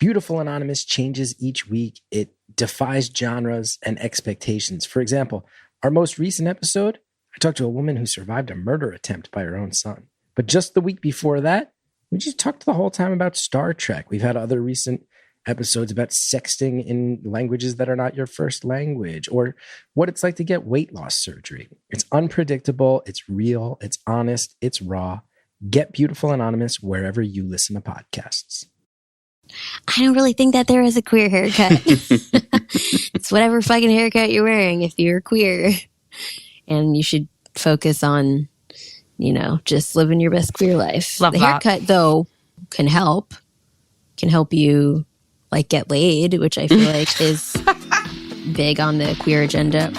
Beautiful Anonymous changes each week. It defies genres and expectations. For example, our most recent episode, I talked to a woman who survived a murder attempt by her own son. But just the week before that, we just talked the whole time about Star Trek. We've had other recent episodes about sexting in languages that are not your first language, or what it's like to get weight loss surgery. It's unpredictable, it's real, it's honest, it's raw. Get Beautiful Anonymous wherever you listen to podcasts. I don't really think that there is a queer haircut. It's whatever fucking haircut you're wearing if you're queer. And you should focus on, just living your best queer life. Love the that. Haircut, though, can help you get laid, which I feel like is big on the queer agenda.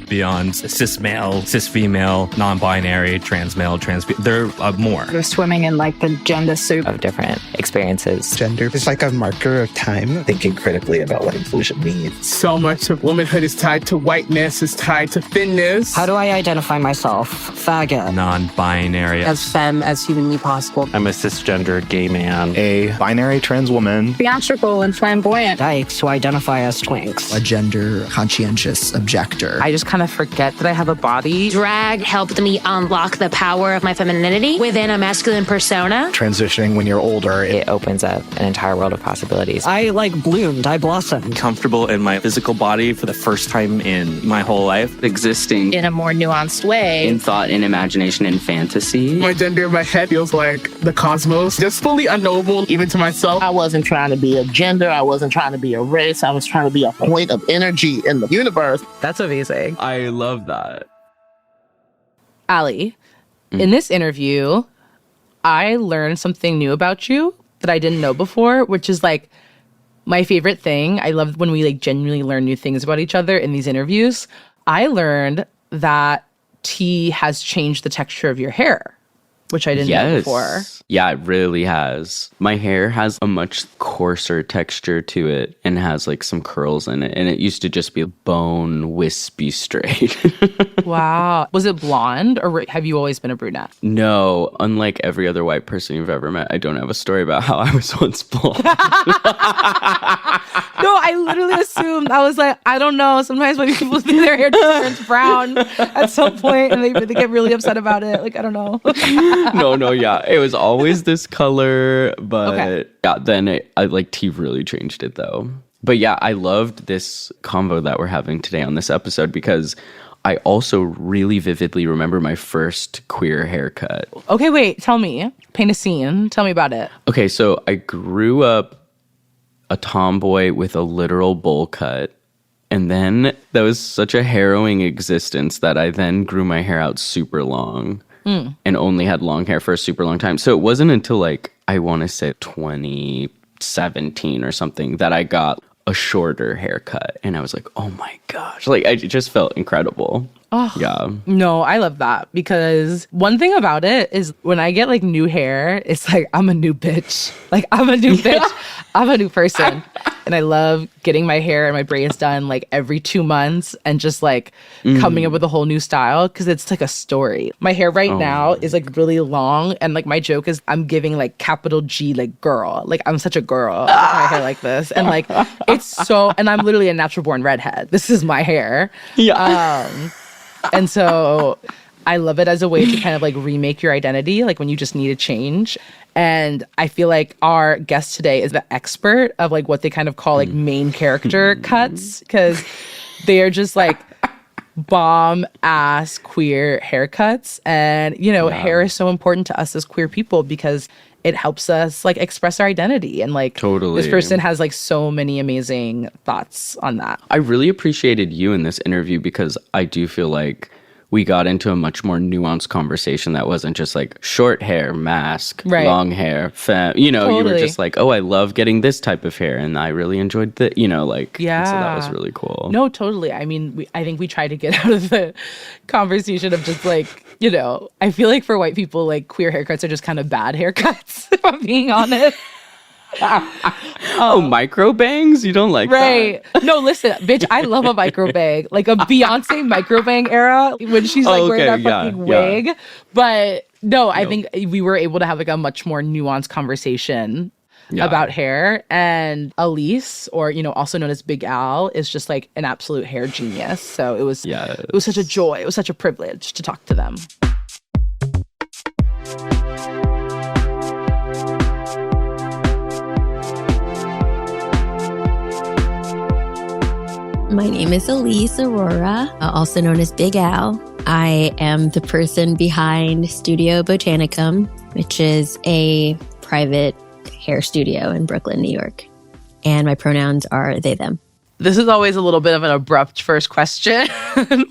Beyond cis male, cis female, non-binary, trans male, there are more. You're swimming in the gender soup of different experiences. Gender is like a marker of time. Thinking critically about what inclusion means. So much of womanhood is tied to whiteness, is tied to thinness. How do I identify myself? Faggot. Non-binary. As femme as humanly possible. I'm a cisgender gay man. A binary trans woman. Theatrical and flamboyant. Dykes who identify as twinks. A gender conscientious objector. I just kind of forget that I have a body. Drag helped me unlock the power of my femininity within a masculine persona. Transitioning when you're older, it opens up an entire world of possibilities. I bloomed, I blossomed. Comfortable in my physical body for the first time in my whole life. Existing in a more nuanced way. In thought, in imagination, in fantasy. My gender in my head feels like the cosmos. Just fully unknowable, even to myself. I wasn't trying to be a gender. I wasn't trying to be a race. I was trying to be a point of energy in the universe. That's amazing. I love that. Allie, in this interview, I learned something new about you that I didn't know before, which is my favorite thing. I love when we genuinely learn new things about each other in these interviews. I learned that tea has changed the texture of your hair, which I didn't know before. Yeah, it really has. My hair has a much coarser texture to it and has some curls in it. And it used to just be bone, wispy straight. Wow. Was it blonde or have you always been a brunette? No, unlike every other white person you've ever met, I don't have a story about how I was once blonde. No, I literally assumed. I was I don't know. Sometimes when people think their hair turns brown at some point and they get really upset about it. I don't know. No, yeah. It was always this color, but yeah, then tea really changed it though. But yeah, I loved this convo that we're having today on this episode because I also really vividly remember my first queer haircut. Okay, wait, tell me. Paint a scene. Tell me about it. Okay, so I grew up a tomboy with a literal bowl cut. And then that was such a harrowing existence that I then grew my hair out super long. And only had long hair for a super long time. So it wasn't until I want to say 2017 or something that I got a shorter haircut. And I was oh my gosh. It just felt incredible. Oh, yeah. No, I love that because one thing about it is when I get new hair, it's I'm a new bitch. I'm a new bitch. I'm a new person. And I love getting my hair and my braids done every 2 months and just coming up with a whole new style because it's a story. My hair right now is really long and my joke is I'm giving capital G girl. I'm such a girl with my hair like this. And it's so, and I'm literally a natural born redhead. This is my hair. Yeah. And so I love it as a way to kind of remake your identity, when you just need a change. And I feel our guest today is the expert of what they kind of call main character cuts because they are just bomb ass queer haircuts. And, hair is so important to us as queer people because it helps us express our identity. And totally. This person has so many amazing thoughts on that. I really appreciated you in this interview because I do feel we got into a much more nuanced conversation that wasn't just short hair, mask, long hair, femme. You were just oh, I love getting this type of hair and I really enjoyed the, yeah. So that was really cool. No, totally. I mean, I think we try to get out of the conversation of just I feel for white people, queer haircuts are just kind of bad haircuts, if I'm being honest. Micro bangs? You don't like that? No, listen, bitch, I love a micro bang. A Beyonce micro bang era when she's wearing that fucking wig. Yeah. But no, I think we were able to have a much more nuanced conversation. about hair. And Alys, or, you know, also known as Big Al, is just like an absolute hair genius. So it was such a joy. It was such a privilege to talk to them. My name is Alys Aurora, also known as Big Al. I am the person behind Studio Botanicum, which is a private hair studio in Brooklyn, New York. And my pronouns are they, them. This is always a little bit of an abrupt first question,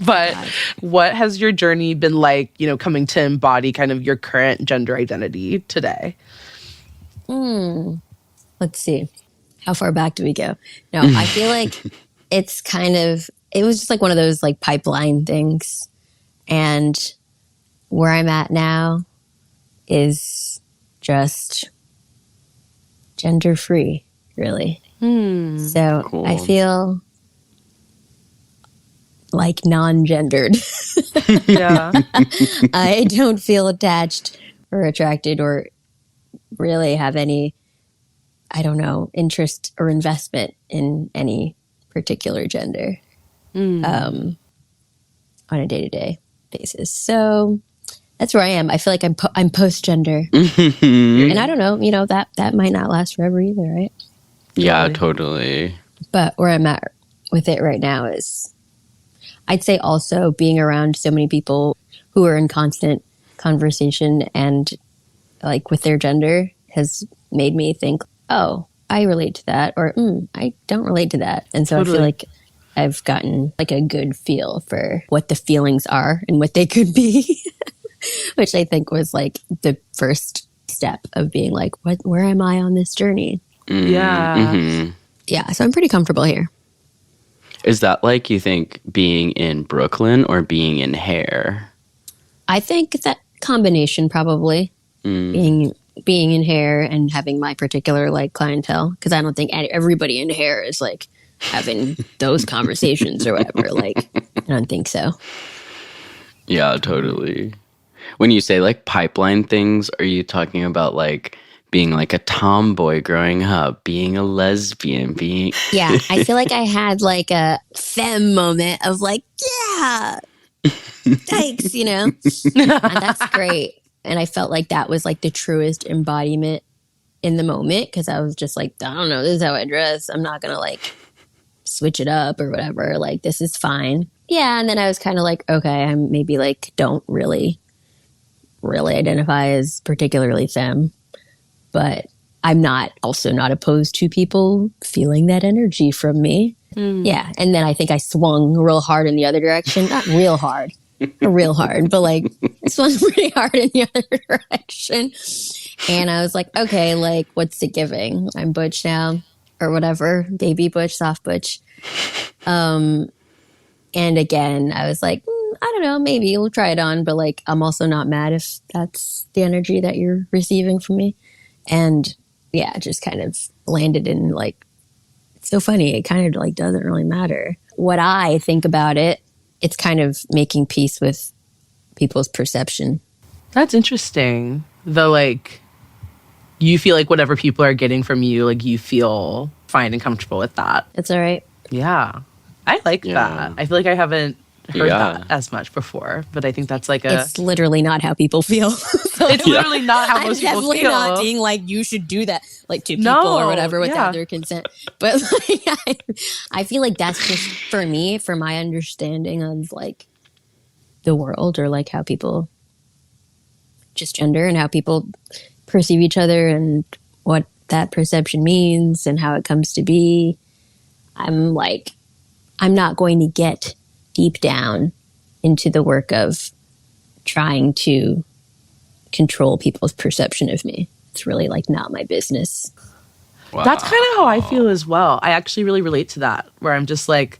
but what has your journey been like, you know, coming to embody kind of your current gender identity today? Let's see. How far back do we go? No, I feel like it's kind of, it was just like one of those like pipeline things. And where I'm at now is just gender free, really. So cool. I feel like non-gendered. Yeah. I don't feel attached or attracted or really have any, I don't know, interest or investment in any particular gender on a day-to-day basis. So that's where I am. I feel like I'm post-gender. And I don't know, you know, that might not last forever either, right? Yeah, totally. But where I'm at with it right now is, I'd say also being around so many people who are in constant conversation and like with their gender has made me think, oh, I relate to that, or I don't relate to that. And so totally. I feel like I've gotten like a good feel for what the feelings are and what they could be, which I think was like the first step of being like, where am I on this journey? Yeah. Yeah, so I'm pretty comfortable here. Is that like, you think, being in Brooklyn or being in hair? I think that combination probably. Being in hair and having my particular like clientele, because I don't think everybody in hair is like having those conversations or whatever. Like, I don't think so. Yeah, totally. When you say like pipeline things, are you talking about like being like a tomboy growing up, being a lesbian, being... Yeah, I feel like I had like a femme moment of like, yeah, thanks, you know? And that's great. And I felt like that was like the truest embodiment in the moment, because I was just like, I don't know, this is how I dress. I'm not going to like switch it up or whatever. Like, this is fine. Yeah. And then I was kind of like, okay, I'm maybe like don't really identify as particularly femme, but I'm also not opposed to people feeling that energy from me. Yeah. And then I think I swung real hard in the other direction. Not real hard. Real hard, but like this one's pretty hard in the other direction. And I was like, okay, like what's it giving? I'm butch now or whatever, baby butch, soft butch. And again, I was like, I don't know, maybe we'll try it on, but like I'm also not mad if that's the energy that you're receiving from me. And yeah, it just kind of landed in like, it's so funny. It kind of like doesn't really matter what I think about it. It's kind of making peace with people's perception. That's interesting. The like, you feel like whatever people are getting from you, like you feel fine and comfortable with that. It's all right. Yeah. I like that. I feel like I haven't heard that as much before, but I think that's like it's literally not how people feel. So it's literally not how most people feel. I'm definitely not being like, you should do that, like to people or whatever without their consent. But like, I feel like that's just for me, for my understanding of like the world, or like how people just gender and how people perceive each other and what that perception means and how it comes to be. I'm like, I'm not going to get deep down into the work of trying to control people's perception of me. It's really like not my business. Wow. That's kind of how I feel as well. I actually really relate to that, where I'm just like,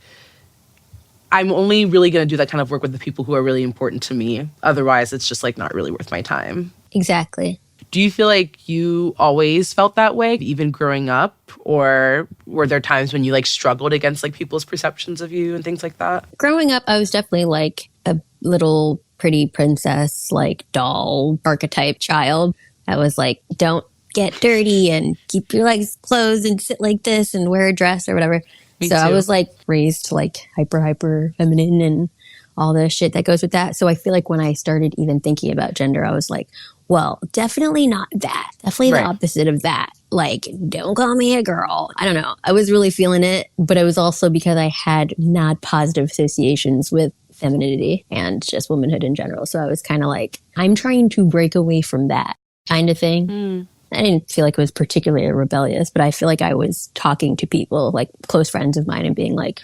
I'm only really going to do that kind of work with the people who are really important to me. Otherwise, it's just like not really worth my time. Exactly. Do you feel like you always felt that way, even growing up? Or were there times when you like struggled against like people's perceptions of you and things like that? Growing up, I was definitely like a little pretty princess, like doll archetype child. I was like, don't get dirty and keep your legs closed and sit like this and wear a dress or whatever. Me so too. I was like raised to like hyper feminine and all the shit that goes with that. So I feel like when I started even thinking about gender, I was like, well, definitely not that. Definitely the opposite of that. Like, don't call me a girl. I don't know. I was really feeling it, but it was also because I had not positive associations with femininity and just womanhood in general. So I was kind of like, I'm trying to break away from that kind of thing. I didn't feel like it was particularly rebellious, but I feel like I was talking to people, like close friends of mine, and being like,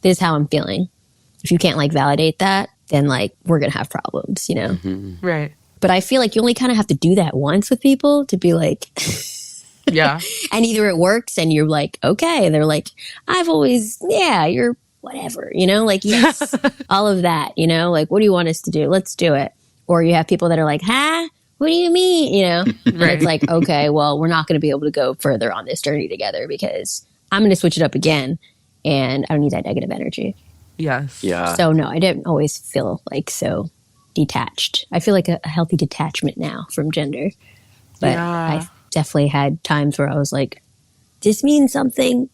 this is how I'm feeling. If you can't like validate that, then like we're going to have problems, you know? Right. But I feel like you only kind of have to do that once with people to be like, yeah. And either it works and you're like, okay. And they're like, you're whatever, you know, like, yes, all of that, you know, like, what do you want us to do? Let's do it. Or you have people that are like, what do you mean? You know, and it's like, okay, well, we're not going to be able to go further on this journey together because I'm going to switch it up again and I don't need that negative energy. Yes. Yeah. So no, I didn't always feel like so detached. I feel like a healthy detachment now from gender. But I definitely had times where I was like, this means something,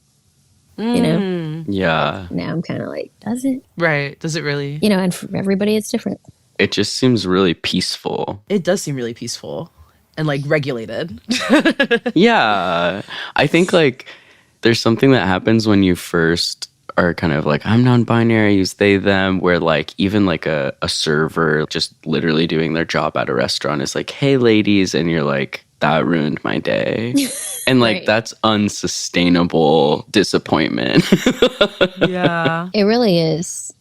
you know? Yeah. Now I'm kind of like, does it? Right. Does it really? You know, and for everybody, it's different. It just seems really peaceful. It does seem really peaceful and like regulated. Yeah. I think like there's something that happens when you first are kind of like, I'm non-binary, use they, them, where like even like a server just literally doing their job at a restaurant is like, hey ladies, and you're like, that ruined my day. And like that's unsustainable disappointment. Yeah. It really is.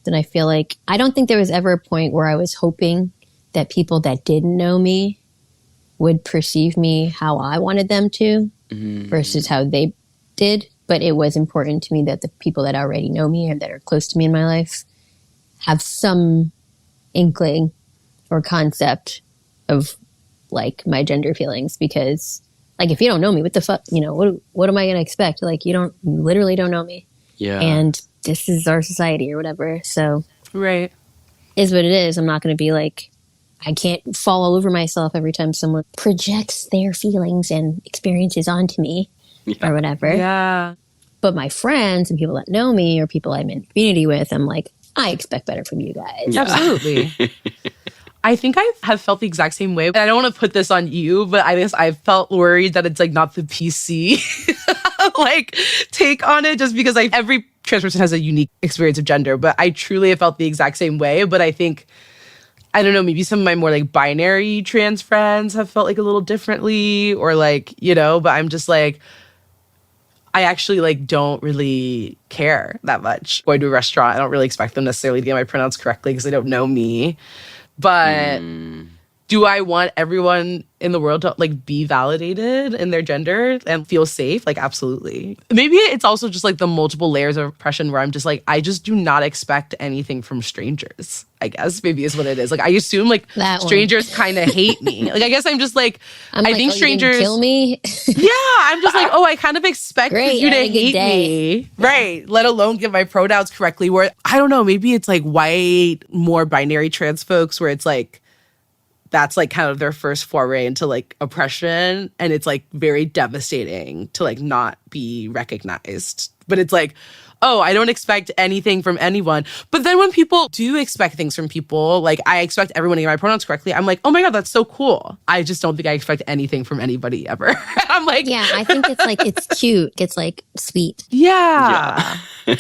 And I feel like I don't think there was ever a point where I was hoping that people that didn't know me would perceive me how I wanted them to versus how they did. But it was important to me that the people that already know me and that are close to me in my life have some inkling or concept of like my gender feelings, because like if you don't know me, what the fuck, you know, what am I going to expect? Like you literally don't know me. Yeah. And this is our society or whatever. So right. Is what it is. I'm not going to be like, I can't fall all over myself every time someone projects their feelings and experiences onto me. Or whatever. Yeah. But my friends and people that know me or people I'm in community with, I'm like, I expect better from you guys. Yeah. Absolutely. I think I have felt the exact same way. I don't want to put this on you, but I guess I felt worried that it's like not the PC like take on it, just because every trans person has a unique experience of gender. But I truly have felt the exact same way. But I think, I don't know, maybe some of my more like binary trans friends have felt like a little differently, or like, you know, but I'm just like, I actually like don't really care that much. Going to a restaurant, I don't really expect them necessarily to get my pronouns correctly because they don't know me. But do I want everyone in the world to like be validated in their gender and feel safe? Like, absolutely. Maybe it's also just like the multiple layers of oppression where I'm just like, I just do not expect anything from strangers, I guess maybe is what it is. Like, I assume like strangers kind of hate me. Like, I guess I'm just like, I think strangers kill me. Yeah, I'm just like, I kind of expect you to hate me. Right. Let alone get my pronouns correctly. Where I don't know, maybe it's like white, more binary trans folks where it's like, that's like kind of their first foray into like oppression, and it's like very devastating to like not be recognized. But it's like, I don't expect anything from anyone. But then when people do expect things from people, like I expect everyone to get my pronouns correctly, I'm like, oh my God, that's so cool. I just don't think I expect anything from anybody ever. I'm like, yeah, I think it's like, it's cute. It's like sweet. Yeah. Are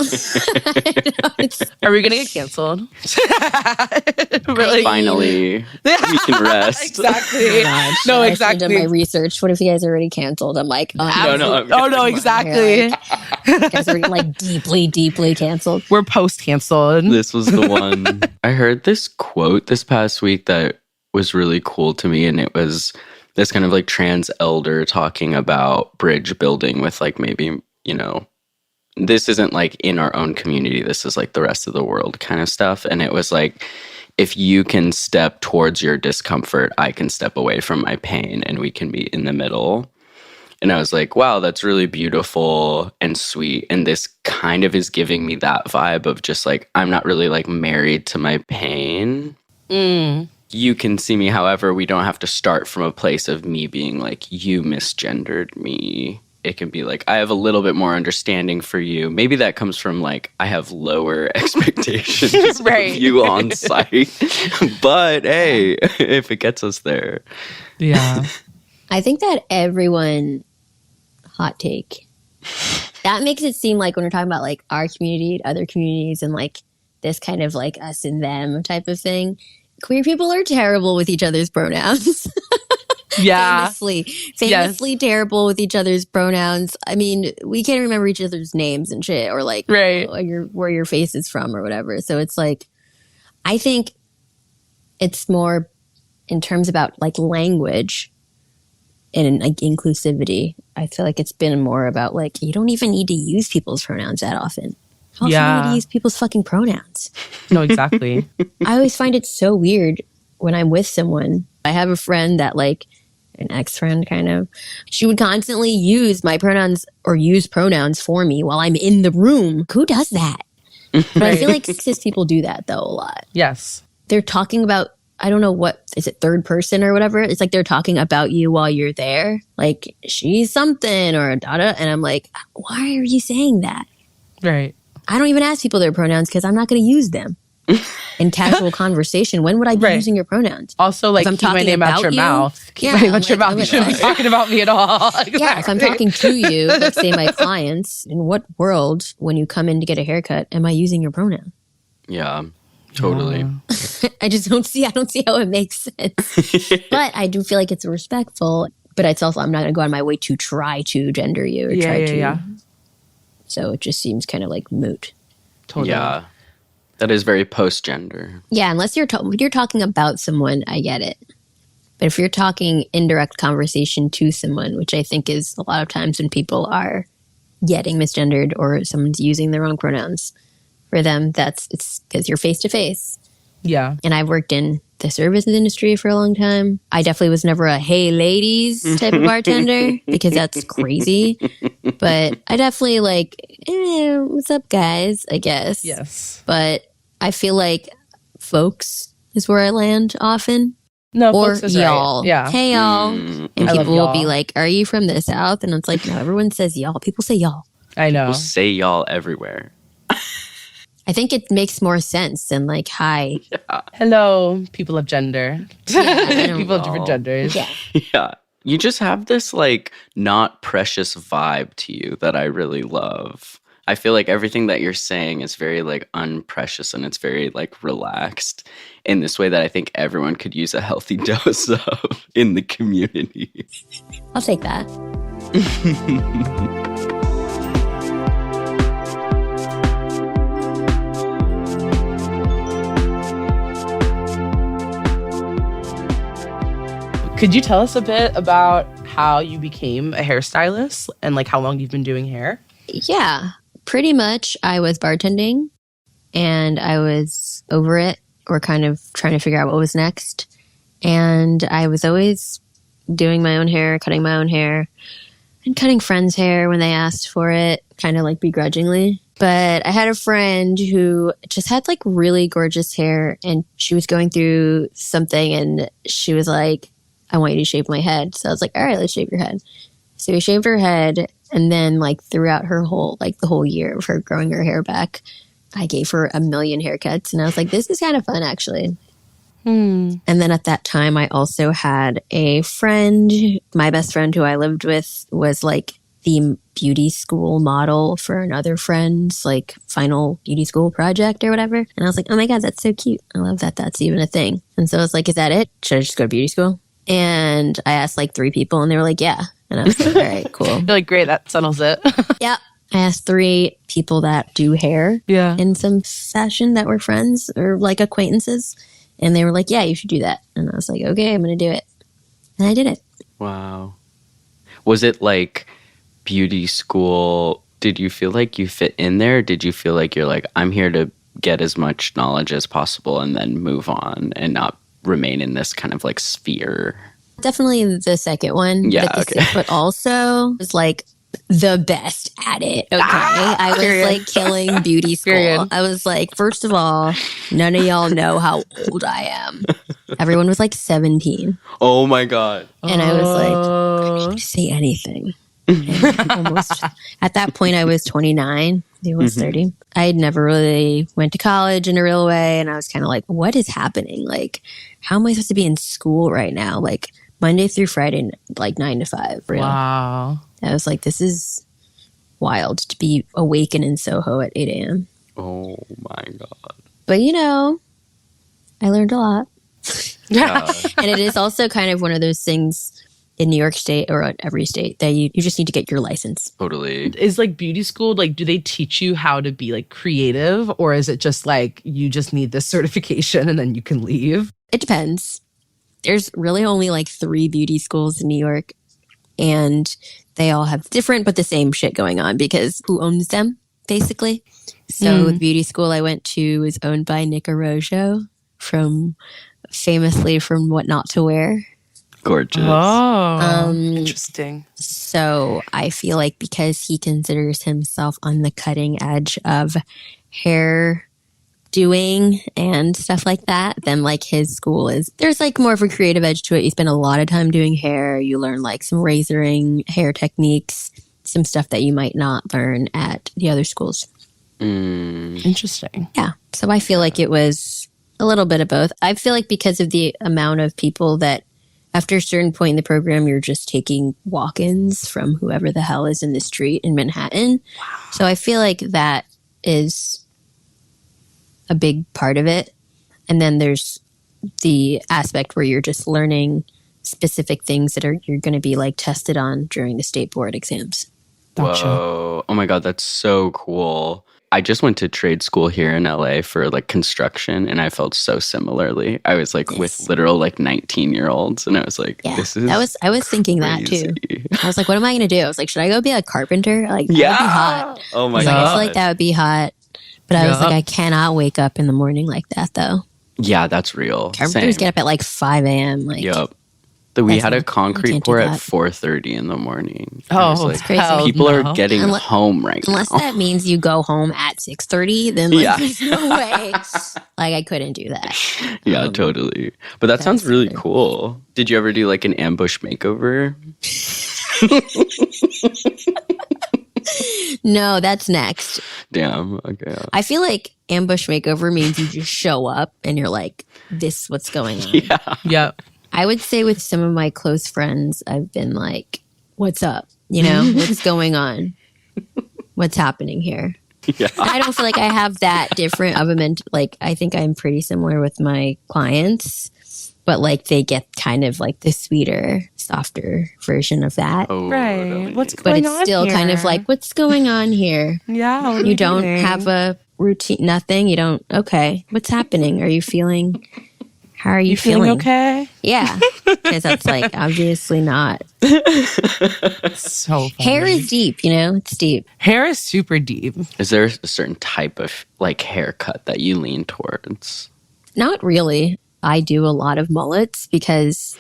we going to get canceled? Really? Finally, we can rest. Exactly. Gosh, No, I exactly. should've done my research. What if you guys are already canceled? I'm like, no, exactly. You guys are like deeply canceled. We're post-canceled. This was the one. I heard this quote this past week that was really cool to me, and it was this kind of like trans elder talking about bridge building with like maybe, you know, this isn't like in our own community, this is like the rest of the world kind of stuff. And it was like, if you can step towards your discomfort, I can step away from my pain, and we can be in the middle. And I was like, wow, that's really beautiful and sweet. And this kind of is giving me that vibe of just like, I'm not really like married to my pain. you can see me however. We don't have to start from a place of me being like, you misgendered me. It can be like, I have a little bit more understanding for you. Maybe that comes from like, I have lower expectations right. of you on site. But hey, if it gets us there. Yeah. I think that everyone, hot take, that makes it seem like when we're talking about like our community, other communities, and like this kind of like us and them type of thing, queer people are terrible with each other's pronouns. Yeah. famously terrible with each other's pronouns. I mean, we can't remember each other's names and shit, or like right. where your face is from or whatever. So it's like, I think it's more in terms about like language and like inclusivity. I feel like it's been more about like, you don't even need to use people's pronouns that often. How often do you need to use people's fucking pronouns? No, exactly. I always find it so weird when I'm with someone. I have a friend that like, an ex-friend kind of, she would constantly use my pronouns or use pronouns for me while I'm in the room. Who does that? But I feel like cis people do that though a lot. Yes. They're talking about, I don't know what, is it third person or whatever? It's like they're talking about you while you're there. Like, she's something or da-da. And I'm like, why are you saying that? Right. I don't even ask people their pronouns because I'm not going to use them. In casual conversation, when would I be using your pronouns? Also, like, keep my name out your mouth. Keep my name out your mouth. You shouldn't be talking about me at all. Exactly. Yeah, if I'm talking to you, like say my clients, in what world, when you come in to get a haircut, am I using your pronoun? Yeah, totally. I don't see how it makes sense. But I do feel like it's respectful, but it's also, I'm not going to go on my way to try to gender you or try to. Yeah. So it just seems kind of like moot. Totally. Yeah. That is very post-gender. Yeah, unless you're talking about someone, I get it. But if you're talking indirect conversation to someone, which I think is a lot of times when people are getting misgendered or someone's using the wrong pronouns for them, it's because you're face to face. Yeah. And I've worked in the services industry for a long time. I definitely was never a hey ladies type of bartender because that's crazy. But I definitely like, what's up guys, I guess. Yes. But I feel like folks is where I land often. No, or folks is y'all. Right. Yeah. Hey y'all. And people will be like, are you from the South? And it's like, no, everyone says y'all. People say y'all. I know. People say y'all everywhere. I think it makes more sense than like, hi. Yeah. Hello, people of gender. Yeah, people of different genders. Yeah. Yeah. You just have this like not precious vibe to you that I really love. I feel like everything that you're saying is very like unprecious and it's very like relaxed in this way that I think everyone could use a healthy dose of in the community. I'll take that. Could you tell us a bit about how you became a hairstylist and like how long you've been doing hair? Yeah, pretty much. I was bartending and I was over it or kind of trying to figure out what was next. And I was always doing my own hair, cutting my own hair and cutting friends' hair when they asked for it, kind of like begrudgingly. But I had a friend who just had like really gorgeous hair and she was going through something and she was like, I want you to shave my head. So I was like, all right, let's shave your head. So we shaved her head. And then like throughout her whole, like the whole year of her growing her hair back, I gave her 1 million haircuts. And I was like, this is kind of fun actually. And then at that time, I also had a friend, my best friend who I lived with was like the beauty school model for another friend's like final beauty school project or whatever. And I was like, oh my God, that's so cute. I love that that's even a thing. And so I was like, is that it? Should I just go to beauty school? And I asked like 3 people and they were like, yeah. And I was like, all right, cool. You're like, great, that settles it. Yeah. I asked 3 people that do hair in some fashion that were friends or like acquaintances. And they were like, yeah, you should do that. And I was like, okay, I'm going to do it. And I did it. Wow. Was it like beauty school? Did you feel like you fit in there? Did you feel like you're like, I'm here to get as much knowledge as possible and then move on and not remain in this kind of like sphere? Definitely the second one. Yeah, but also was like the best at it. Okay. I was like killing beauty school. I was like, first of all, none of y'all know how old I am. Everyone was like 17. Oh my God. And I was like, I'm not going to say anything. Almost, at that point, I was 29. He was 30. I had never really went to college in a real way. And I was kind of like, what is happening? Like, how am I supposed to be in school right now? Like, Monday through Friday, like 9 to 5. Really. Wow. I was like, this is wild to be awakened in Soho at 8 a.m. Oh my God. But, you know, I learned a lot. Yeah. And it is also kind of one of those things in New York State or every state that you just need to get your license. Totally. Is like beauty school, like, do they teach you how to be like creative, or is it just like you just need this certification and then you can leave? It depends. There's really only like 3 beauty schools in New York, and they all have different but the same shit going on because who owns them, basically. So the beauty school I went to was owned by Nick Arrojo, famously from What Not to Wear. Gorgeous. Oh, interesting. So I feel like because he considers himself on the cutting edge of hair doing and stuff like that, then like his school there's like more of a creative edge to it. You spend a lot of time doing hair. You learn like some razoring hair techniques, some stuff that you might not learn at the other schools. Interesting. Yeah. So I feel like it was a little bit of both. I feel like because of the amount of people that after a certain point in the program, you're just taking walk-ins from whoever the hell is in the street in Manhattan. Wow. So I feel like that is a big part of it. And then there's the aspect where you're just learning specific things that you're going to be like tested on during the state board exams. Gotcha. Whoa. Oh my God, that's so cool. I just went to trade school here in LA for like construction, and I felt so similarly. I was like with literal like 19-year-olds, and I was like, this is I was thinking crazy. that too. I was like, what am I going to do? I was like, should I go be a carpenter? Like, that would be hot. Oh my I God. feel like that would be hot. But I was like, I cannot wake up in the morning like that though. Yeah, that's real. Carpenters Same. get up at like 5 a.m. Like, Yep. We had a you concrete can't pour do at that. 4:30 in the morning. Oh, it's crazy. People are getting home right Unless now. that means you go home at 6:30, then like, Yeah. there's no way. Like, I couldn't do that. Yeah, totally. But that sounds really cool. Did you ever do like an ambush makeover? No, that's next. Damn. Okay. I feel like ambush makeover means you just show up and you're like, this is what's going on. Yeah. Yep. I would say with some of my close friends, I've been like, what's up? You know, what's going on? What's happening here? Yeah. I don't feel like I have that different of a like, I think I'm pretty similar with my clients, but like they get kind of like the sweeter, softer version of that. Oh, Right. totally. What's But going it's on still here? kind of like, what's going on here? Yeah. what are You we don't doing? have a routine, nothing. You don't, okay, what's happening? Are you feeling, how are you feeling okay? Yeah. Because that's like obviously not. So funny. Hair is deep, you know, it's deep. Hair is super deep. Is there a certain type of like haircut that you lean towards? Not really. I do a lot of mullets because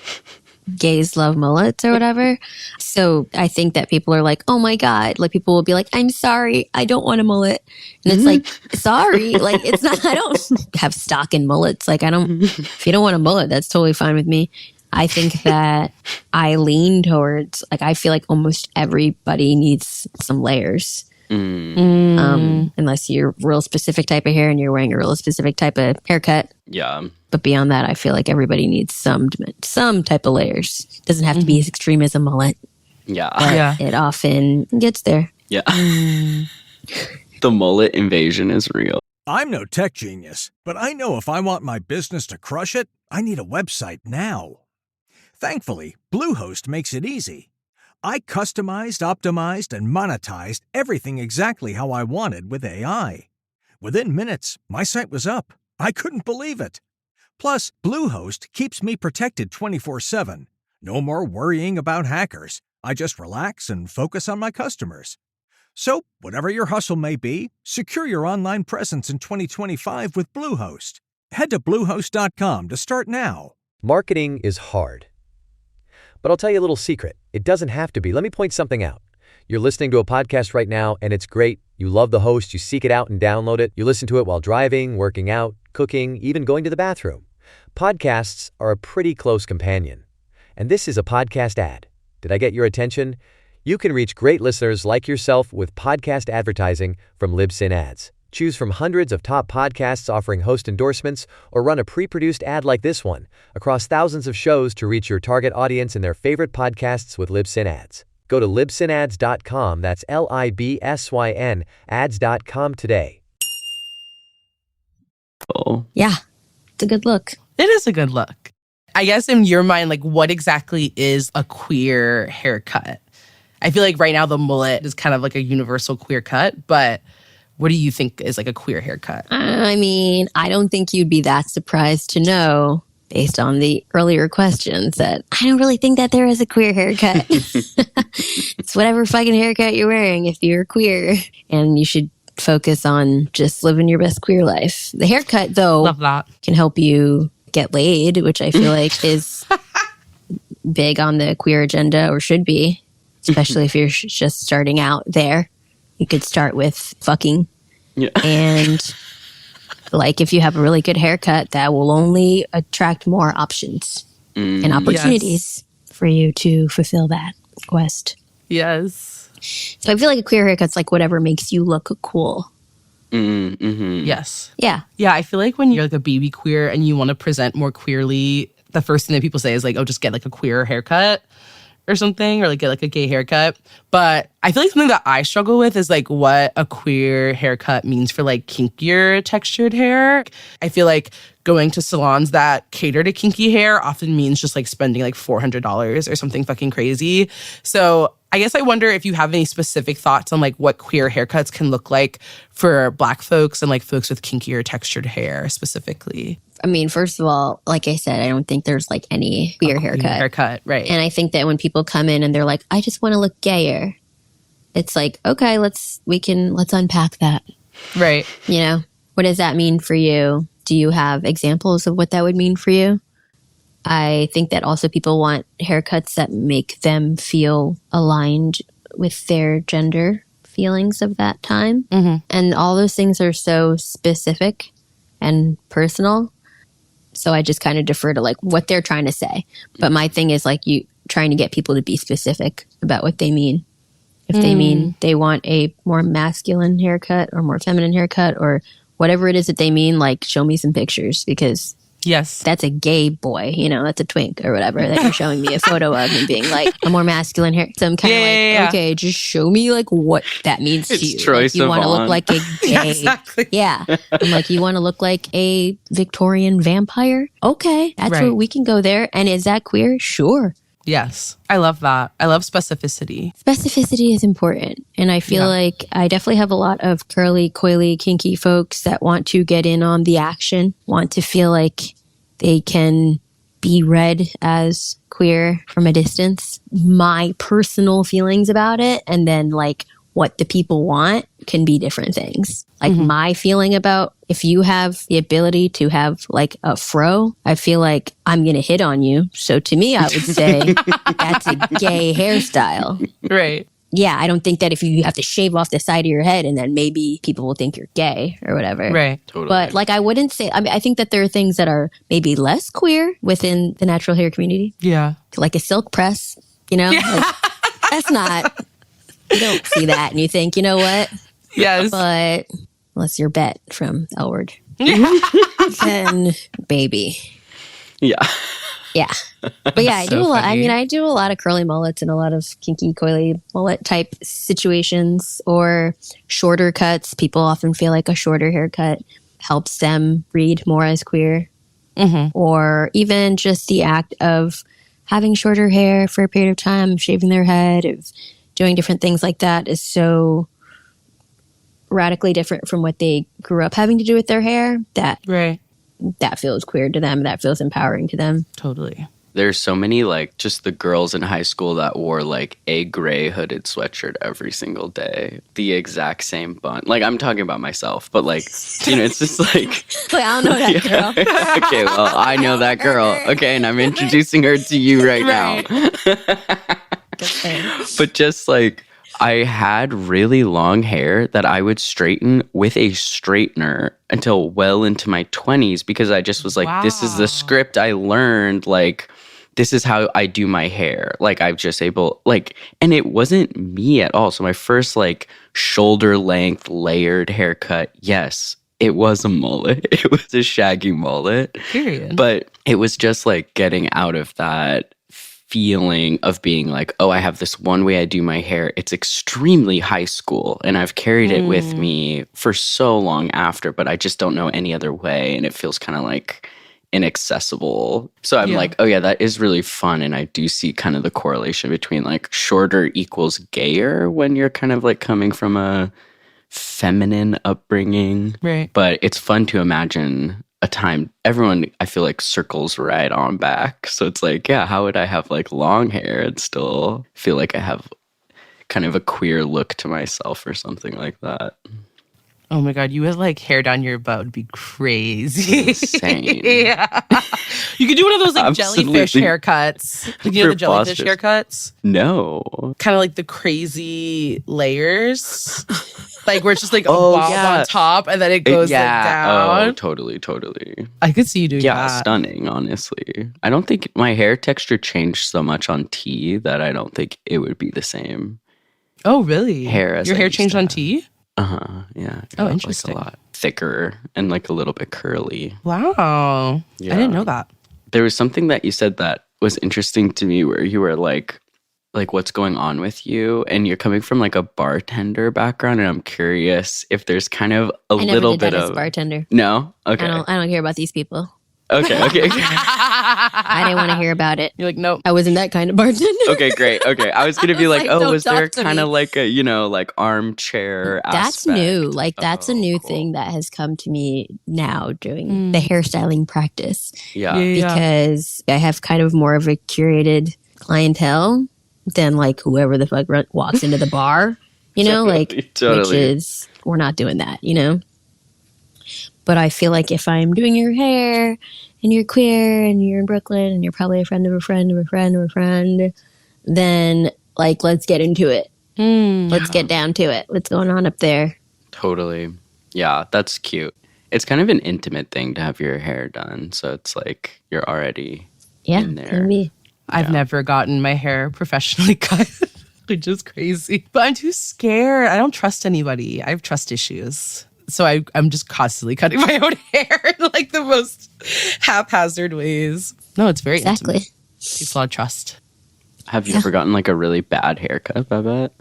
gays love mullets or whatever. So I think that people are like, oh my God. Like people will be like, I'm sorry, I don't want a mullet. And it's like, sorry. Like it's not, I don't have stock in mullets. Like if you don't want a mullet, that's totally fine with me. I think that I lean towards, like, I feel like almost everybody needs some layers. Unless you're real specific type of hair and you're wearing a real specific type of haircut. Yeah. But beyond that, I feel like everybody needs some type of layers. Doesn't have to be as extreme as a mullet. Yeah. But it often gets there. Yeah. The mullet invasion is real. I'm no tech genius, but I know if I want my business to crush it, I need a website now. Thankfully, Bluehost makes it easy. I customized, optimized, and monetized everything exactly how I wanted with AI. Within minutes, my site was up. I couldn't believe it. Plus, Bluehost keeps me protected 24/7. No more worrying about hackers. I just relax and focus on my customers. So, whatever your hustle may be, secure your online presence in 2025 with Bluehost. Head to Bluehost.com to start now. Marketing is hard. But I'll tell you a little secret. It doesn't have to be. Let me point something out. You're listening to a podcast right now, and it's great. You love the host. You seek it out and download it. You listen to it while driving, working out, cooking, even going to the bathroom. Podcasts are a pretty close companion. And this is a podcast ad. Did I get your attention? You can reach great listeners like yourself with podcast advertising from Libsyn Ads. Choose from hundreds of top podcasts offering host endorsements, or run a pre-produced ad like this one across thousands of shows to reach your target audience and their favorite podcasts with Libsyn Ads. Go to libsynads.com, that's Libsyn, ads.com today. Oh. Yeah, it's a good look. It is a good look. I guess in your mind, like, what exactly is a queer haircut? I feel like right now the mullet is kind of like a universal queer cut, but what do you think is like a queer haircut? I mean, I don't think you'd be that surprised to know, based on the earlier questions, that I don't really think that there is a queer haircut. It's whatever fucking haircut you're wearing if you're queer. And you should focus on just living your best queer life. The haircut, though, love that, can help you get laid, which I feel like is big on the queer agenda, or should be, especially if you're just starting out there. You could start with fucking. Yeah. And like, if you have a really good haircut, that will only attract more options and opportunities for you to fulfill that quest. Yes. So I feel like a queer haircut's like whatever makes you look cool. Mm-hmm. Yes. Yeah. Yeah, I feel like when you're like a baby queer and you want to present more queerly, the first thing that people say is like, oh, just get like a queer haircut or something, or like get like a gay haircut. But I feel like something that I struggle with is like what a queer haircut means for like kinkier textured hair. I feel like going to salons that cater to kinky hair often means just like spending like $400 or something fucking crazy. So I guess I wonder if you have any specific thoughts on like what queer haircuts can look like for Black folks and like folks with kinkier textured hair specifically. I mean, first of all, like I said, I don't think there's like any queer haircut. Right. And I think that when people come in and they're like, I just want to look gayer, it's like, okay, let's unpack that. Right. You know, what does that mean for you? Do you have examples of what that would mean for you? I think that also people want haircuts that make them feel aligned with their gender feelings of that time. Mm-hmm. And all those things are so specific and personal. So I just kind of defer to like what they're trying to say. But my thing is like you trying to get people to be specific about what they mean. If they mean they want a more masculine haircut or more feminine haircut or whatever it is that they mean, like show me some pictures, because yes, that's a gay boy, you know, that's a twink or whatever that you're showing me a photo of and being like a more masculine hair. So I'm kind of okay, just show me like what that means to you. Troye Like, you want to look like a gay. Exactly. Yeah. I'm like, you want to look like a Victorian vampire? Okay, that's Right. where we can go there. And is that queer? Sure. Yes. I love that. I love specificity. Specificity is important. And I feel like I definitely have a lot of curly, coily, kinky folks that want to get in on the action, want to feel like they can be read as queer from a distance. My personal feelings about it, and then like what the people want, can be different things. Like my feeling about if you have the ability to have like a fro, I feel like I'm going to hit on you. So to me, I would say that's a gay hairstyle. Right. Yeah, I don't think that if you have to shave off the side of your head and then maybe people will think you're gay or whatever. Right. Totally. But like I wouldn't say, I mean, I think that there are things that are maybe less queer within the natural hair community. Yeah. Like a silk press, you know? Like, that's not, you don't see that and you think, you know what? Yes. But unless you're Bet from L Word, then baby. Yeah. Yeah. But yeah, I So do a lot. I funny. mean, I do a lot of curly mullets and a lot of kinky, coily mullet type situations or shorter cuts. People often feel like a shorter haircut helps them read more as queer. Or even just the act of having shorter hair for a period of time, shaving their head, of doing different things like that is so radically different from what they grew up having to do with their hair that that feels queer to them, that feels empowering to them. Totally. There's so many, like, just the girls in high school that wore, like, a gray hooded sweatshirt every single day. The exact same bun. Like, I'm talking about myself, but, like, you know, it's just like... Like, I don't know that girl. Okay, well, I know that girl. Okay, and I'm introducing her to you right now. But just, like... I had really long hair that I would straighten with a straightener until well into my 20s because I just was like, this is the script I learned. Like, this is how I do my hair. Like, I've just and it wasn't me at all. So my first like shoulder length layered haircut, yes, it was a mullet. It was a shaggy mullet. Period. But it was just like getting out of that feeling of being like, oh, I have this one way I do my hair. It's extremely high school and I've carried it with me for so long after, but I just don't know any other way. And it feels kind of like inaccessible. So I'm like, oh yeah, that is really fun. And I do see kind of the correlation between like shorter equals gayer when you're kind of like coming from a feminine upbringing. Right. But it's fun to imagine a time everyone I feel like circles right on back. So it's like, yeah, how would I have like long hair and still feel like I have kind of a queer look to myself or something like that? Oh my God, you had like hair down your butt would be crazy. Insane. Yeah. You could do one of those like jellyfish haircuts. Like, you know the jellyfish haircuts? No. Kind of like the crazy layers. Like where it's just like a bob on top and then it goes like down. Oh, totally. I could see you doing that. Yeah, stunning, honestly. I don't think my hair texture changed so much on tea that I don't think it would be the same. Oh, really? Your hair changed on tea? Yeah. Oh, interesting. Like a lot thicker and like a little bit curly. Wow. Yeah. I didn't know that. There was something that you said that was interesting to me where you were like what's going on with you, and you're coming from like a bartender background, and I'm curious if there's kind of a little bit of bartender. No? Okay. I don't care about these people. Okay. I didn't want to hear about it. You're like, nope. I wasn't that kind of bartender. Okay, great. Okay. I was going to be like, oh, was there kind me. of like a, like armchair That's aspect? new. Like, that's a new thing that has come to me now during the hairstyling practice. Yeah. Because I have kind of more of a curated clientele than like whoever the fuck walks into the bar, which is, we're not doing that, But I feel like if I'm doing your hair and you're queer and you're in Brooklyn and you're probably a friend of a friend of a friend of a friend, then like, let's get into it. Let's get down to it. What's going on up there? Totally. Yeah, that's cute. It's kind of an intimate thing to have your hair done. So it's like you're already in there. I've never gotten my hair professionally cut, which is crazy. But I'm too scared. I don't trust anybody. I have trust issues. So I'm just constantly cutting my own hair in like the most haphazard ways. No, it's very intimate. Takes a lot of trust. Have you ever gotten like a really bad haircut, Babette?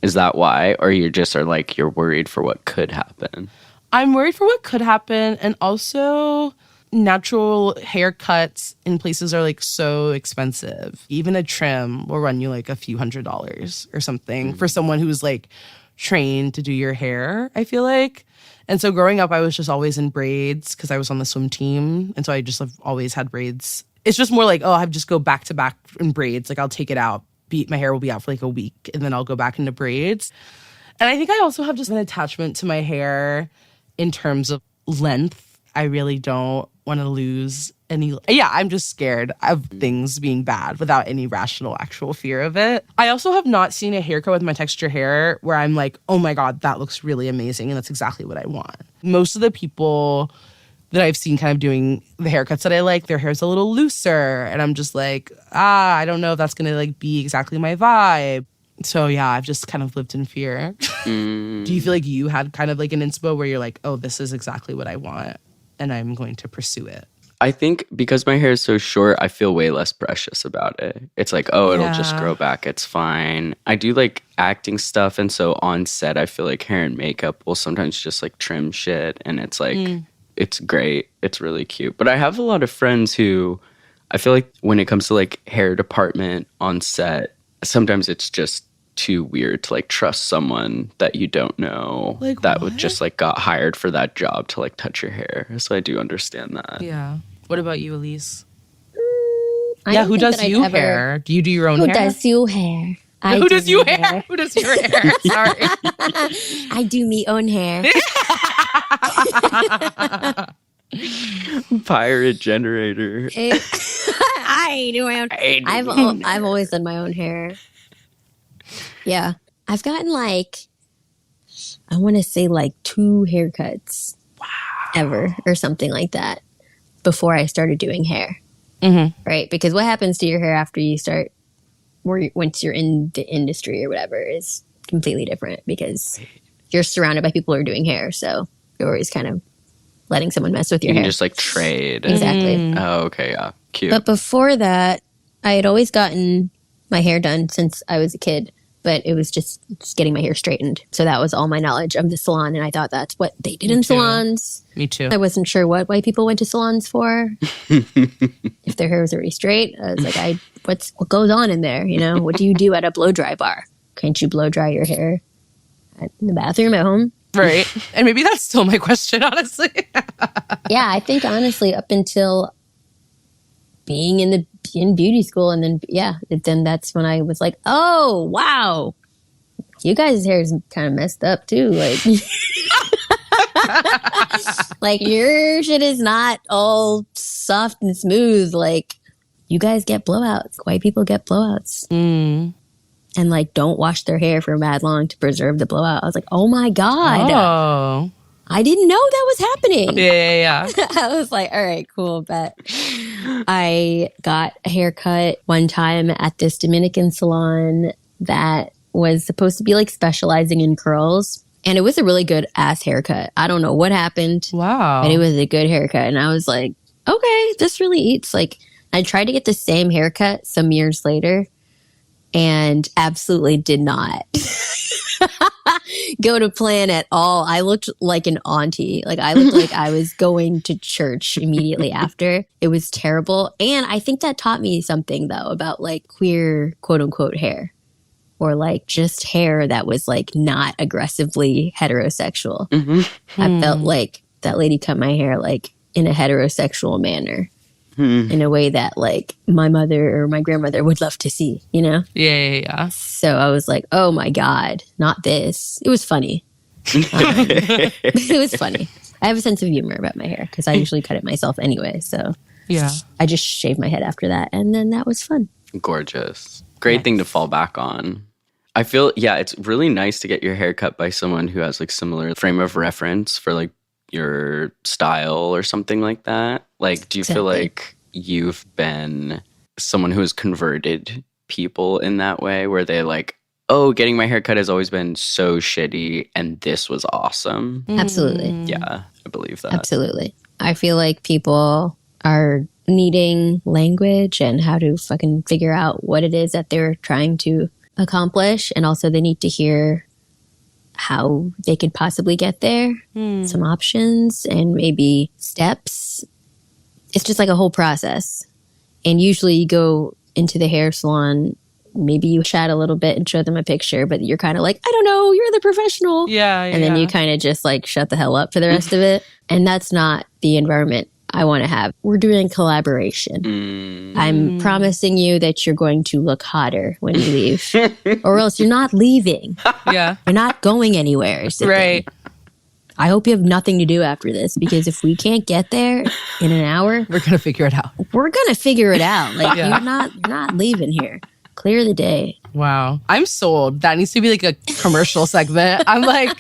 Is that why? Or you just are like, you're worried for what could happen? I'm worried for what could happen. And also, natural haircuts in places are like so expensive. Even a trim will run you like a few $100s or something for someone who's like trained to do your hair, I feel like. And so growing up, I was just always in braids because I was on the swim team. And so I just have always had braids. It's just more like, I just go back to back in braids. Like I'll take it out. My hair will be out for like a week and then I'll go back into braids. And I think I also have just an attachment to my hair in terms of length. I really don't want to lose any. Yeah, I'm just scared of things being bad without any rational actual fear of it. I also have not seen a haircut with my texture hair where I'm like, oh my God, that looks really amazing. And that's exactly what I want. Most of the people that I've seen kind of doing the haircuts that I like, their hair's a little looser. And I'm just like, I don't know if that's going to like be exactly my vibe. So yeah, I've just kind of lived in fear. Do you feel like you had kind of like an inspo where you're like, oh, this is exactly what I want and I'm going to pursue it? I think because my hair is so short, I feel way less precious about it. It's like, it'll just grow back. It's fine. I do like acting stuff. And so on set, I feel like hair and makeup will sometimes just like trim shit. And it's like, it's great. It's really cute. But I have a lot of friends who I feel like when it comes to like hair department on set, sometimes it's just too weird to like trust someone that you don't know would just like got hired for that job to like touch your hair. So I do understand that. Yeah. What about you, Alys? Who does you hair? Do you do your own hair? Who does you hair? Who does you hair? Who does your hair? Sorry. I do me own hair. Pirate generator. I do my own. I've always done my own hair. Yeah, I've gotten like, I want to say like 2 haircuts ever or something like that before I started doing hair. Mm-hmm. Right? Because what happens to your hair after you start, once you're in the industry or whatever, is completely different because you're surrounded by people who are doing hair. So you're always kind of letting someone mess with your hair. You can just like trade. Exactly. Oh, okay. Yeah. Cute. But before that, I had always gotten my hair done since I was a kid, but it was just getting my hair straightened. So that was all my knowledge of the salon. And I thought that's what they did in salons. Me too. I wasn't sure what white people went to salons for. If their hair was already straight, I was like, what goes on in there? You know, what do you do at a blow dry bar? Can't you blow dry your hair in the bathroom at home? Right. And maybe that's still my question, honestly. Yeah, I think honestly, up until being in beauty school, and then that's when I was like, oh wow, you guys' hair is kind of messed up too. Like, like your shit is not all soft and smooth. Like, you guys get blowouts. White people get blowouts. And like don't wash their hair for mad long to preserve the blowout. I was like, oh my God. Oh. I didn't know that was happening. Yeah. I was like, all right, cool, bet. I got a haircut one time at this Dominican salon that was supposed to be like specializing in curls. And it was a really good ass haircut. I don't know what happened. Wow. But it was a good haircut. And I was like, okay, this really eats. Like, I tried to get the same haircut some years later and absolutely did not go to plan at all. I looked like an auntie. Like, I looked like I was going to church immediately after. It was terrible. And I think that taught me something, though, about like queer quote unquote hair, or like just hair that was like not aggressively heterosexual. I felt like that lady cut my hair like in a heterosexual manner. In a way that like my mother or my grandmother would love to see, you know? Yeah. So I was like, oh my God, not this. It was funny. It was funny. I have a sense of humor about my hair because I usually cut it myself anyway. So yeah, I just shaved my head after that. And then that was fun. Gorgeous. Great thing to fall back on. I feel, it's really nice to get your hair cut by someone who has like similar frame of reference for like your style or something like that. Like, do you feel like you've been someone who has converted people in that way where they like, oh, getting my haircut has always been so shitty and this was awesome? Absolutely. Yeah, I believe that. Absolutely. I feel like people are needing language and how to fucking figure out what it is that they're trying to accomplish. And also they need to hear how they could possibly get there, some options and maybe steps. It's just like a whole process. And usually you go into the hair salon, maybe you chat a little bit and show them a picture, but you're kind of like, I don't know, you're the professional. Yeah. And then you kind of just like shut the hell up for the rest of it. And that's not the environment I want to have. We're doing collaboration. I'm promising you that you're going to look hotter when you leave, or else you're not leaving. Yeah. You're not going anywhere. Right. I hope you have nothing to do after this, because if we can't get there in an hour, we're going to figure it out. We're going to figure it out. Like, you're not leaving here. Clear the day. Wow. I'm sold. That needs to be like a commercial segment. I'm like,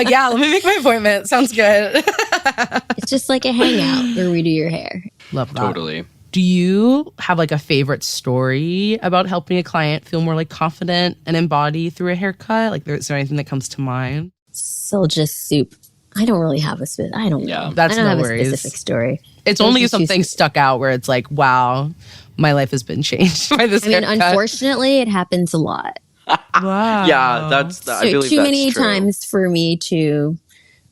yeah, let me make my appointment. Sounds good. It's just like a hangout where we do your hair. Love that. Totally. Do you have like a favorite story about helping a client feel more like confident and embody through a haircut? Like, is there anything that comes to mind? Just soup. I don't really have I don't know. That's I don't no have worries. a specific story. It's only if something stuck out where it's like, wow, my life has been changed by this haircut. Unfortunately, it happens a lot. Wow. Yeah, that's I believe too that's many true. times for me to.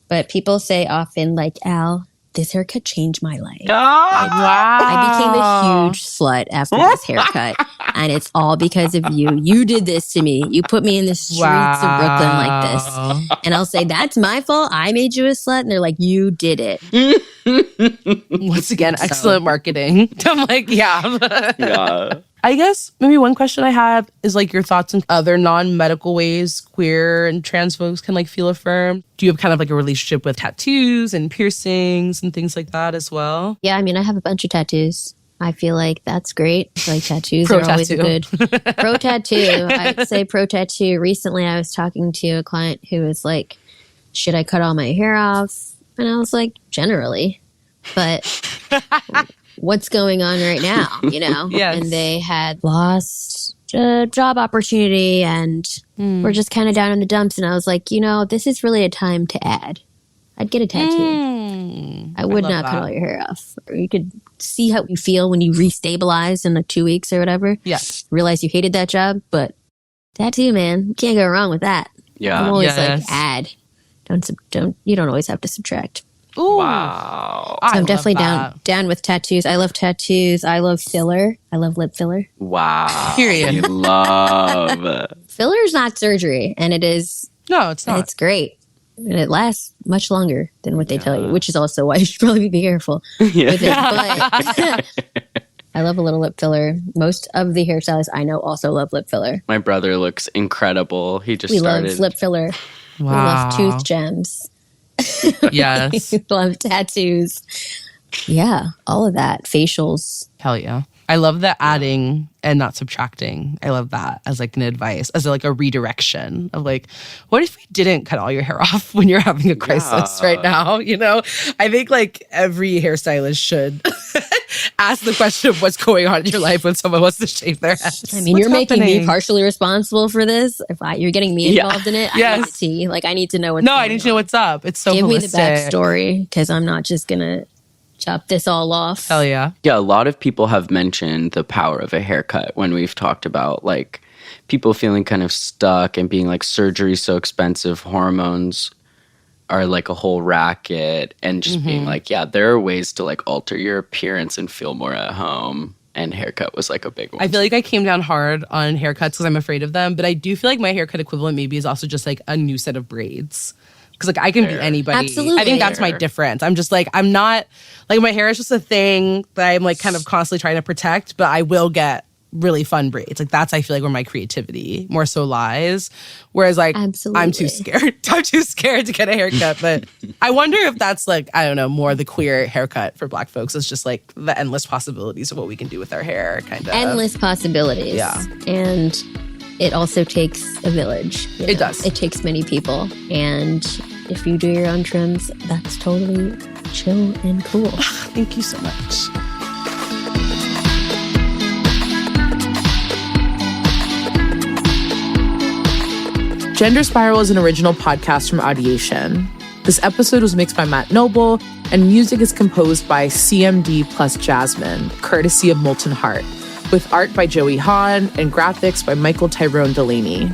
But people say often, like, Al, this haircut changed my life. Wow. I became a huge slut after this haircut. And it's all because of you. You did this to me. You put me in the streets of Brooklyn like this. And I'll say, that's my fault. I made you a slut. And they're like, you did it. Once again, excellent marketing. I'm like, yeah. Yeah. I guess maybe one question I have is like your thoughts on other non-medical ways queer and trans folks can like feel affirmed. Do you have kind of like a relationship with tattoos and piercings and things like that as well? Yeah, I mean, I have a bunch of tattoos. I feel like that's great. I feel like tattoos are always a good pro tattoo. I'd say pro tattoo. Recently, I was talking to a client who was like, should I cut all my hair off? And I was like, generally, but what's going on right now, you know? Yes. And they had lost a job opportunity and were just kind of down in the dumps. And I was like, you know, this is really a time to add. I'd get a tattoo. I would not cut all your hair off. Or you could see how you feel when you restabilize in like 2 weeks or whatever. Yes. Realize you hated that job, but tattoo, man, you can't go wrong with that. Yeah. I'm always like, add. You don't always have to subtract. Ooh. Wow. So I'm definitely down with tattoos. I love tattoos. I love filler. I love lip filler. Wow. Period. I love. Filler is not surgery, and it is. No, it's not. It's great. And it lasts much longer than what they tell you, which is also why you should probably be careful with it. But I love a little lip filler. Most of the hairstylists I know also love lip filler. My brother looks incredible. He just We started. love lip filler. Wow. We love tooth gems. Yes. We love tattoos. Yeah, all of that. Facials. Hell yeah. I love the adding and not subtracting. I love that as like an advice, as like a redirection of like, what if we didn't cut all your hair off when you're having a crisis right now? You know, I think like every hairstylist should ask the question of what's going on in your life when someone wants to shave their head. I mean, you're making me partially responsible for this. You're getting me involved in it, I need the tea. Like, I need to know what's going on. I need to know what's up. It's so Give holistic. me the backstory, because I'm not just going to chop this all off. Hell yeah. Yeah, a lot of people have mentioned the power of a haircut when we've talked about like people feeling kind of stuck and being like surgery's so expensive, hormones are like a whole racket, and just being like, yeah, there are ways to like alter your appearance and feel more at home. And haircut was like a big one. I feel like I came down hard on haircuts because I'm afraid of them, but I do feel like my haircut equivalent maybe is also just like a new set of braids. Because like I can be anybody. Absolutely. I think that's my difference. I'm just like, I'm not like, my hair is just a thing that I'm like kind of constantly trying to protect, but I will get really fun braids. Like that's, I feel like, where my creativity more so lies. Whereas like I'm too scared. I'm too scared to get a haircut. But I wonder if that's like, I don't know, more the queer haircut for Black folks. It's just like the endless possibilities of what we can do with our hair, kind of. Endless possibilities. Yeah. And it also takes a village. It does. It takes many people. And if you do your own trims, that's totally chill and cool. Thank you so much. Gender Spiral is an original podcast from Audiation. This episode was mixed by Matt Noble, and music is composed by CMD plus Jasmine, courtesy of Molten Heart, with art by Joey Hahn and graphics by Michael Tyrone Delaney.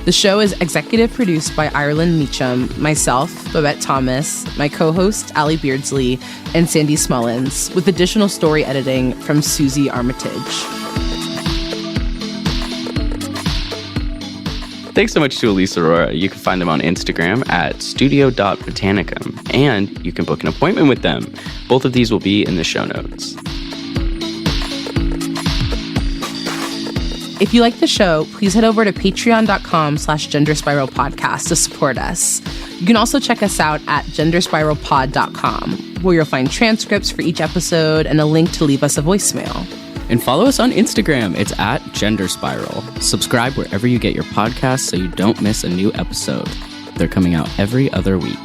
The show is executive produced by Ireland Meacham, myself, Babette Thomas, my co-host, Allie Beardsley, and Sandy Smullins, with additional story editing from Susie Armitage. Thanks so much to Alys Aurora. You can find them on Instagram at studio.botanicum, and you can book an appointment with them. Both of these will be in the show notes. If you like the show, please head over to patreon.com/genderspiralpodcast to support us. You can also check us out at genderspiralpod.com, where you'll find transcripts for each episode and a link to leave us a voicemail. And follow us on Instagram. It's at Gender Spiral. Subscribe wherever you get your podcasts so you don't miss a new episode. They're coming out every other week.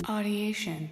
Audiation.